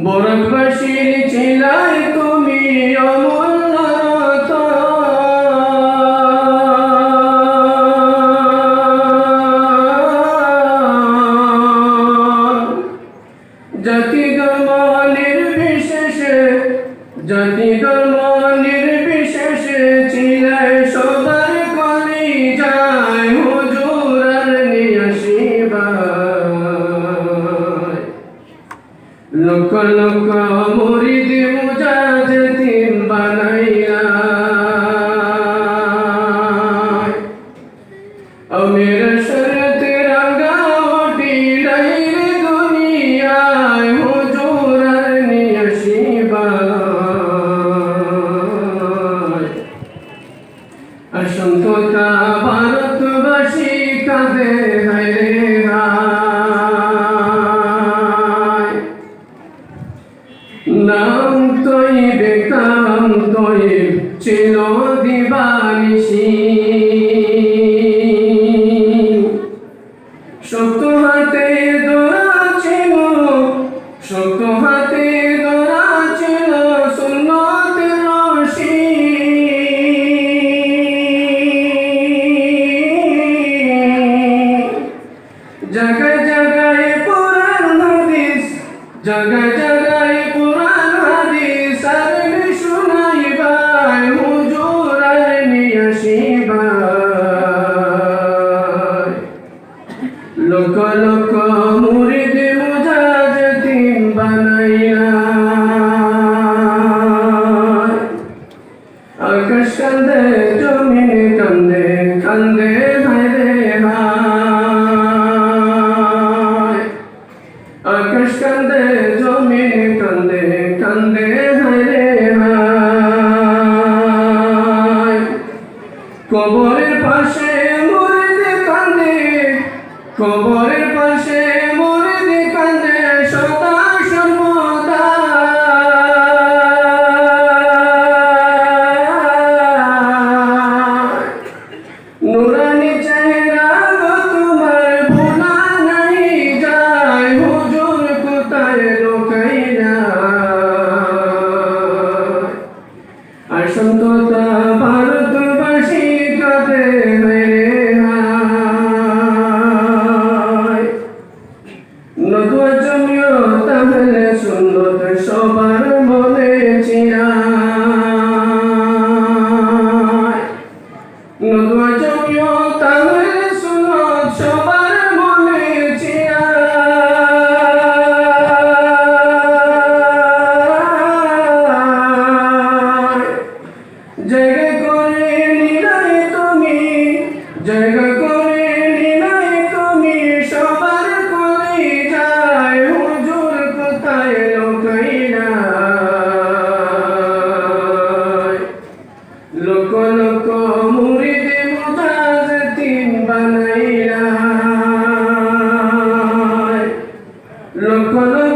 বরকবাসীর ছিলাই তুমি অমূল্য জাতি ধর্ম নির্বিশেষে ছিলাই সবার কলিজায় হুজুর আর নিয়াসিবাই লক্ষ লক্ষ মুরিদ মুজাহিদিন বানাইয়া আমির শরত রাঙ্গা উঠিলাই রে দুনিয়ায় হুজুর আর নিয়াসিবাই অসংখ্যতা ভারতবাসী কাঁদে হায়রে হায় নাম তৈবে কাম তৈব ছিল দিবানিশি শক্ত হাতে দোরা ছিল সুন্নতের রশি জায়গায় জায়গায় পুরাণ হাদিস আর শুনাইবাই হুজুর আর নিয়াসিবাই লক্ষ লক্ষ মুরিদ মুজাহিদিন বানাইয়া আকাশ কান্দে জমিন কান্দে কান্দে হায়রে হায় আকাশ কান্দে জমিন কান্দে কান্দে হায়রে হায় কবরের পাশে মুরিদ কান্দে সদা সর্বদা নুরানি চেহারা তোমার ভোলা নাই যায় হুজুর কোথায় লুকাইলা আর সন্ততা ভারতবাসী কাঁদে হায়রে হায় নতুন জমিও তাহলে সুন্নত সবার মনে চিরায় নতুন জমিও তাহলে সুন্নত সবার মনে চিরায় জায়গা করে নিলাই তুমি সবার কলিজায় হুজুর কোথায় লুকাইলা লক্ষ লক্ষ মুরিদ মুজাহিদিন বানাইলা লক্ষ লক্ষ